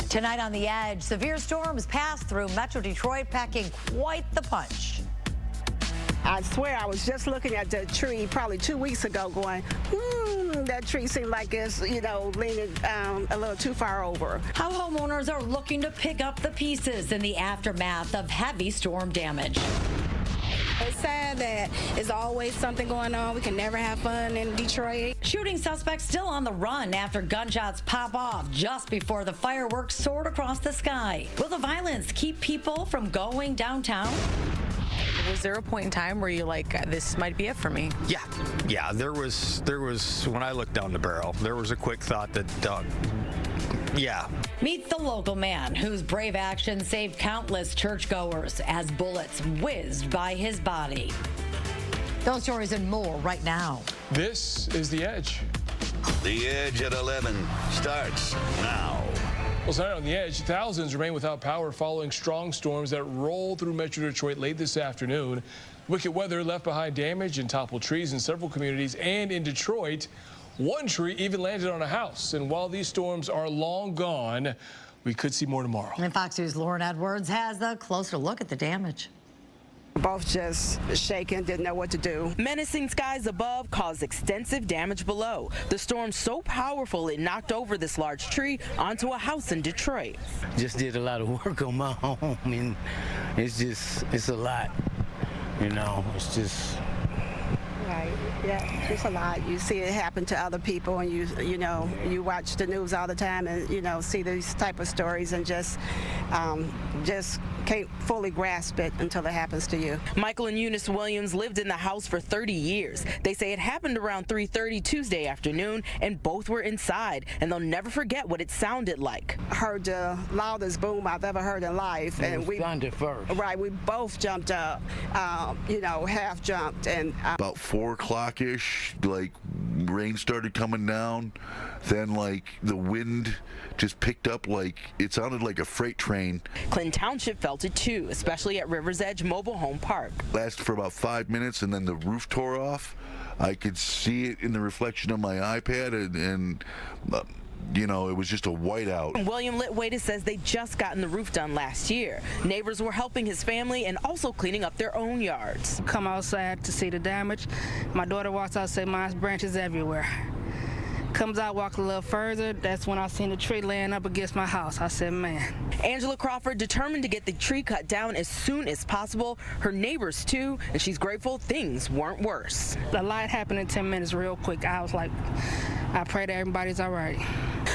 Tonight on The Edge, severe storms pass through Metro Detroit, packing quite the punch. I swear I was just looking at the tree probably 2 weeks ago going, that tree seemed like it's, leaning a little too far over. How homeowners are looking to pick up the pieces in the aftermath of heavy storm damage. It's sad that there's always something going on. We can never have fun in Detroit. Shooting suspects still on the run after gunshots pop off just before the fireworks soared across the sky. Will the violence keep people from going downtown? Was there a point in time where you're like, this might be it for me? Yeah. There was when I looked down the barrel, there was a quick thought that, yeah. Meet the local man whose brave action saved countless churchgoers as bullets whizzed by his body. Those stories and more right now. This is The Edge. The Edge at 11 starts now. Well, tonight on The Edge, thousands remain without power following strong storms that rolled through Metro Detroit late this afternoon. Wicked weather left behind damage and toppled trees in several communities, and in Detroit, one tree even landed on a house. And while these storms are long gone, we could see more tomorrow. And Fox News' Lauren Edwards has a closer look at the damage. Both just shaken, didn't know what to do. Menacing skies above caused extensive damage below. The storm so powerful it knocked over this large tree onto a house in Detroit. Just did a lot of work on my home, and it's a lot, it's just. Right, yeah, it's a lot. You see it happen to other people, and you watch the news all the time, and see these type of stories, and just can't fully grasp it until it happens to you. Michael and Eunice Williams lived in the house for 30 years. They say it happened around 3:30 Tuesday afternoon, and both were inside, and they'll never forget what it sounded like. I heard the loudest boom I've ever heard in life, and we sounded first. Right, we both jumped up, half jumped, and about 4 o'clock-ish, like rain started coming down. Then the wind just picked up, it sounded like a freight train. Clinton Township felt it too, especially at River's Edge Mobile Home Park. Lasted for about 5 minutes, and then the roof tore off. I could see it in the reflection of my iPad, and it was just a whiteout. William Litwaita says they just gotten the roof done last year. Neighbors were helping his family and also cleaning up their own yards. Come outside to see the damage. My daughter walks out and says, "Mine's branches everywhere." Comes out, walk a little further. That's when I seen the tree laying up against my house. I said, man. Angela Crawford determined to get the tree cut down as soon as possible. Her neighbors too, and she's grateful things weren't worse. The light happened in 10 minutes real quick. I was like, I pray that everybody's all right.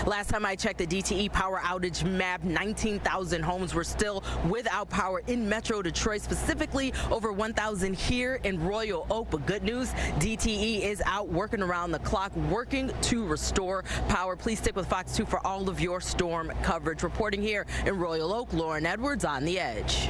Last time I checked the DTE power outage map, 19,000 homes were still without power in Metro Detroit, specifically over 1,000 here in Royal Oak. But good news, DTE is out working around the clock, working to restore power. Please stick with Fox 2 for all of your storm coverage. Reporting here in Royal Oak, Lauren Edwards on The Edge.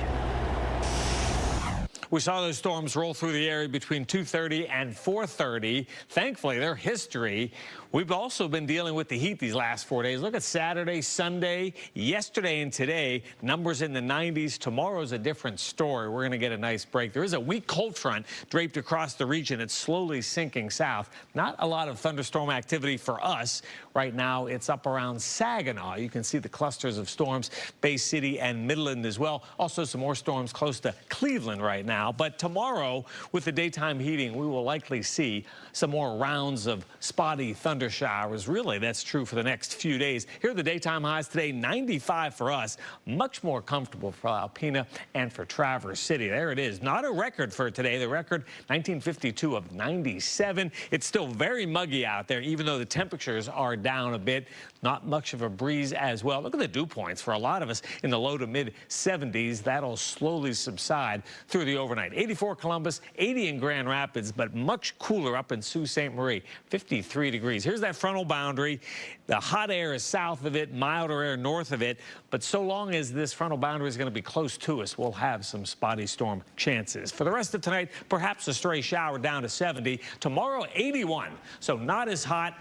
We saw those storms roll through the area between 2:30 and 4:30. Thankfully, they're history. We've also been dealing with the heat these last 4 days. Look at Saturday, Sunday, yesterday, and today. Numbers in the 90s. Tomorrow's a different story. We're going to get a nice break. There is a weak cold front draped across the region. It's slowly sinking south. Not a lot of thunderstorm activity for us. Right now, it's up around Saginaw. You can see the clusters of storms, Bay City and Midland as well. Also, some more storms close to Cleveland right now. But tomorrow, with the daytime heating, we will likely see some more rounds of spotty thunder showers. Really, that's true for the next few days. Here are the daytime highs today, 95 for us. Much more comfortable for Alpena and for Traverse City. There it is. Not a record for today. The record, 1952 of 97. It's still very muggy out there, even though the temperatures are down a bit. Not much of a breeze as well. Look at the dew points for a lot of us in the low to mid 70s. That'll slowly subside through the overnight. 84 Columbus, 80 in Grand Rapids, but much cooler up in Sault Ste. Marie, 53 degrees. Here's that frontal boundary. The hot air is south of it, milder air north of it. But so long as this frontal boundary is going to be close to us, we'll have some spotty storm chances. For the rest of tonight, perhaps a stray shower down to 70. Tomorrow, 81. So not as hot.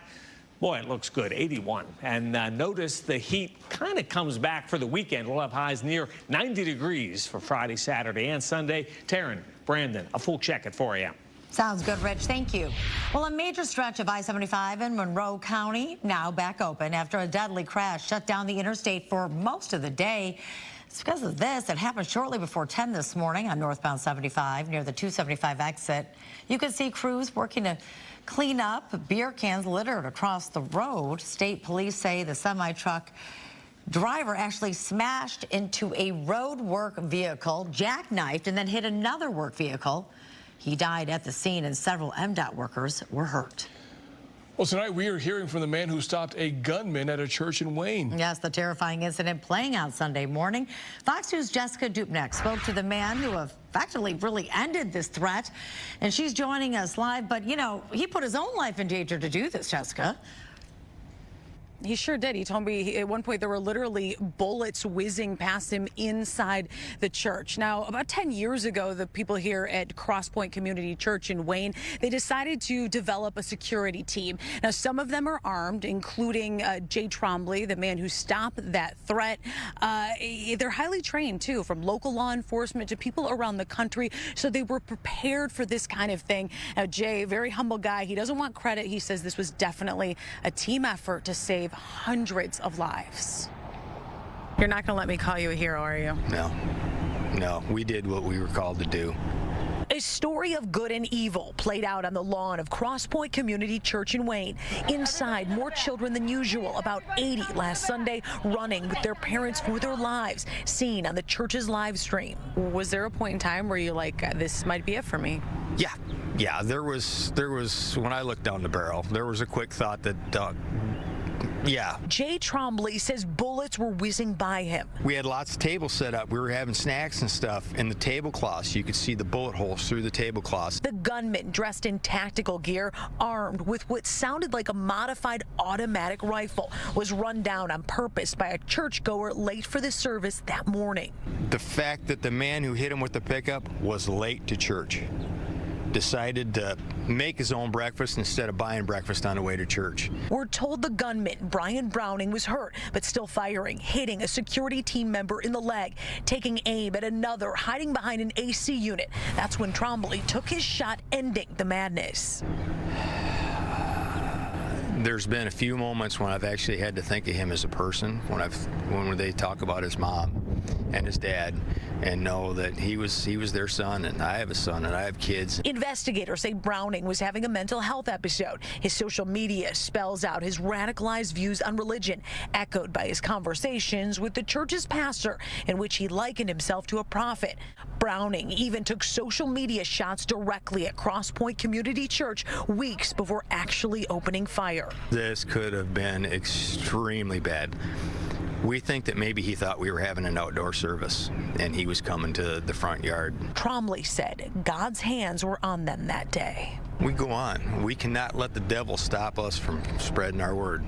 Boy, it looks good, 81. And notice the heat kind of comes back for the weekend. We'll have highs near 90 degrees for Friday, Saturday, and Sunday. Taryn, Brandon, a full check at 4 a.m. Sounds good, Rich. Thank you. Well, a major stretch of I-75 in Monroe County now back open after a deadly crash shut down the interstate for most of the day. It's because of this. It happened shortly before 10 this morning on northbound 75 near the 275 exit. You can see crews working to clean up beer cans littered across the road. State police say the semi-truck driver actually smashed into a road work vehicle, jackknifed, and then hit another work vehicle. He died at the scene, and several MDOT workers were hurt. Well, tonight we are hearing from the man who stopped a gunman at a church in Wayne. Yes, the terrifying incident playing out Sunday morning. Fox News' Jessica Dupneck spoke to the man who effectively really ended this threat, and she's joining us live. But, you know, he put his own life in danger to do this, Jessica. He sure did. He told me at one point there were literally bullets whizzing past him inside the church. Now, about 10 years ago, the people here at Cross Point Community Church in Wayne, they decided to develop a security team. Now, some of them are armed, including Jay Trombley, the man who stopped that threat. They're highly trained, too, from local law enforcement to people around the country, so they were prepared for this kind of thing. Now, Jay, very humble guy. He doesn't want credit. He says this was definitely a team effort to save hundreds of lives. You're not going to let me call you a hero, are you? No, we did what we were called to do. A story of good and evil played out on the lawn of Cross Point Community Church in Wayne. Inside, more children than usual, about 80 last Sunday, running with their parents for their lives, seen on the church's live stream. Was there a point in time where you're like, this might be it for me? Yeah, there was, when I looked down the barrel, there was a quick thought that, yeah. Jay Trombley says bullets were whizzing by him. We had lots of tables set up. We were having snacks and stuff in the tablecloths. You could see the bullet holes through the tablecloths. The gunman, dressed in tactical gear, armed with what sounded like a modified automatic rifle, was run down on purpose by a churchgoer late for the service that morning. The fact that the man who hit him with the pickup was late to church, decided to make his own breakfast instead of buying breakfast on the way to church. We're told the gunman, Brian Browning, was hurt, but still firing, hitting a security team member in the leg, taking aim at another, hiding behind an AC unit. That's when Trombley took his shot, ending the madness. There's been a few moments when I've actually had to think of him as a person, when they talk about his mom and his dad, and know that he was their son, and I have a son, and I have kids. Investigators say Browning was having a mental health episode. His social media spells out his radicalized views on religion, echoed by his conversations with the church's pastor, in which he likened himself to a prophet. Browning even took social media shots directly at Cross Point Community Church weeks before actually opening fire. This could have been extremely bad. We think that maybe he thought we were having an outdoor service and he was coming to the front yard. Trombley said God's hands were on them that day. We go on. We cannot let the devil stop us from spreading our word.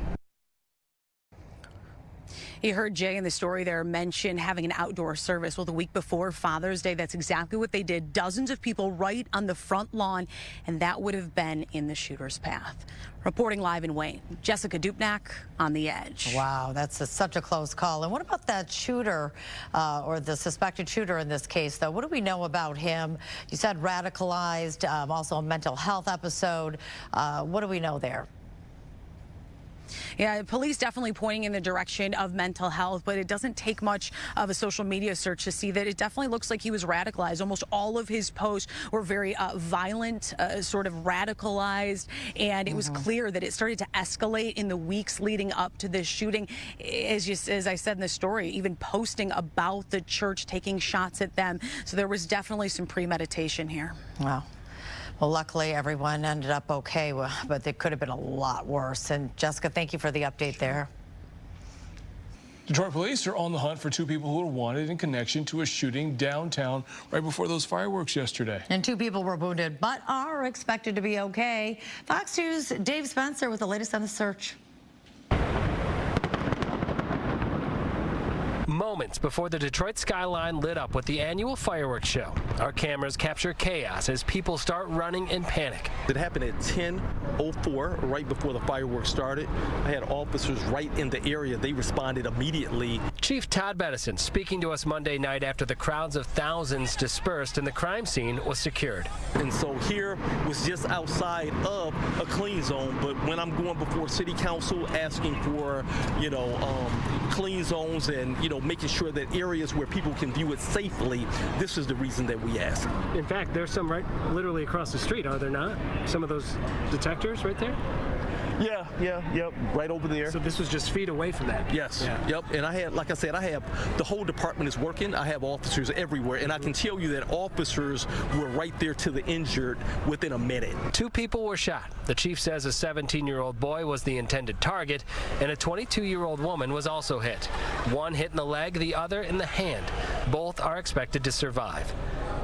You heard Jay in the story there mention having an outdoor service. Well, the week before Father's Day, that's exactly what they did. Dozens of people right on the front lawn, and that would have been in the shooter's path. Reporting live in Wayne, Jessica Dupneck on The Edge. Wow, that's such a close call. And what about that shooter or the suspected shooter in this case, though? What do we know about him? You said radicalized, also a mental health episode. What do we know there? Yeah, police definitely pointing in the direction of mental health, but it doesn't take much of a social media search to see that it definitely looks like he was radicalized. Almost all of his posts were very violent, sort of radicalized, and it was clear that it started to escalate in the weeks leading up to this shooting. As I said in the story, even posting about the church, taking shots at them. So there was definitely some premeditation here. Wow. Well, luckily, everyone ended up okay, but it could have been a lot worse. And Jessica, thank you for the update there. Detroit police are on the hunt for two people who were wanted in connection to a shooting downtown right before those fireworks yesterday. And two people were wounded, but are expected to be okay. Fox News' Dave Spencer with the latest on the search. moments before the Detroit skyline lit up with the annual fireworks show. Our cameras capture chaos as people start running in panic. It happened at 10:04, right before the fireworks started. I had officers right in the area. They responded immediately. Chief Todd Bettison speaking to us Monday night after the crowds of thousands dispersed and the crime scene was secured. And so here was just outside of a clean zone, but when I'm going before City Council asking for, clean zones and, making sure that areas where people can view it safely, this is the reason that we ask. In fact, there's some literally across the street, are there not? Some of those detectors right there? Yep, right over there. So this was just feet away from that? Yes, yep. And I had, like I said, the whole department is working. I have officers everywhere, and I can tell you that officers were right there to the injured within a minute. 2 people were shot. The chief says a 17-year-old boy was the intended target, and a 22-year-old woman was also hit. One hit in the leg, the other in the hand. Both are expected to survive.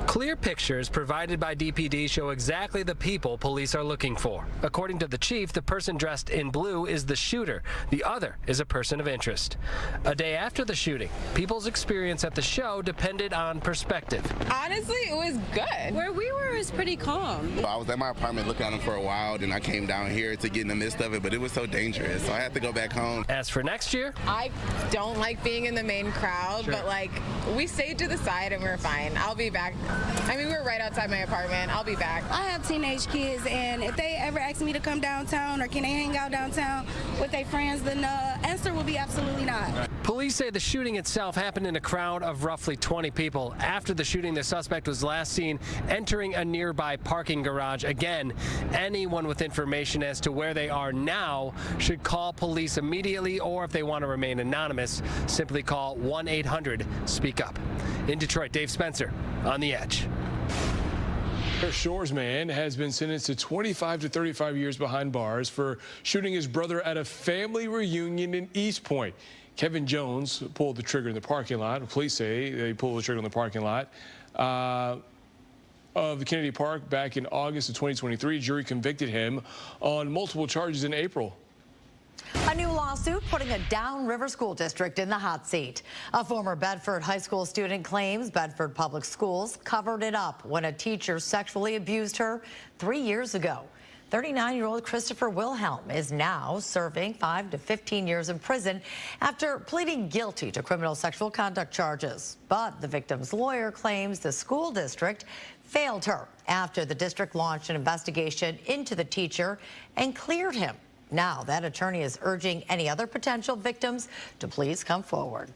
Clear pictures provided by DPD show exactly the people police are looking for. According to the chief, the person dressed in blue is the shooter. The other is a person of interest. A day after the shooting, people's experience at the show depended on perspective. Honestly, it was good. Where we were was pretty calm. I was at my apartment looking at them for a while, then I came down here to get in the midst of it, but it was so dangerous, so I had to go back home. As for next year, I don't like being in the main crowd, but we stayed to the side and we're fine. I'll be back. I mean, we're right outside my apartment. I'll be back. I have teenage kids, and if they ever ask me to come downtown or can they hang out downtown with their friends, then the answer will be absolutely not. Police say the shooting itself happened in a crowd of roughly 20 people. After the shooting, the suspect was last seen entering a nearby parking garage. Again, anyone with information as to where they are now should call police immediately, or if they want to remain anonymous, simply call 1-800-SPEAK-UP. In Detroit, Dave Spencer, on the Edge. A Shores man has been sentenced to 25 to 35 years behind bars for shooting his brother at a family reunion in East Point. Kevin Jones pulled the trigger in the parking lot. Police say they pulled the trigger in the parking lot of the Kennedy Park back in August of 2023. Jury convicted him on multiple charges in April. A new lawsuit putting a downriver school district in the hot seat. A former Bedford high school student claims Bedford Public Schools covered it up when a teacher sexually abused her 3 years ago. 39-year-old Christopher Wilhelm is now serving 5 to 15 years in prison after pleading guilty to criminal sexual conduct charges. But the victim's lawyer claims the school district failed her after the district launched an investigation into the teacher and cleared him. Now that attorney is urging any other potential victims to please come forward.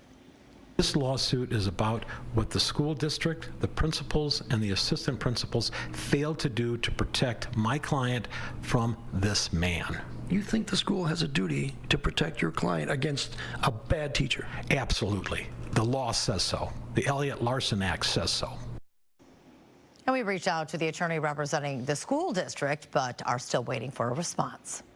This lawsuit is about what the school district, the principals, and the assistant principals failed to do to protect my client from this man. You think the school has a duty to protect your client against a bad teacher? Absolutely. The law says so. The Elliott Larson Act says so. And we reached out to the attorney representing the school district, but are still waiting for a response.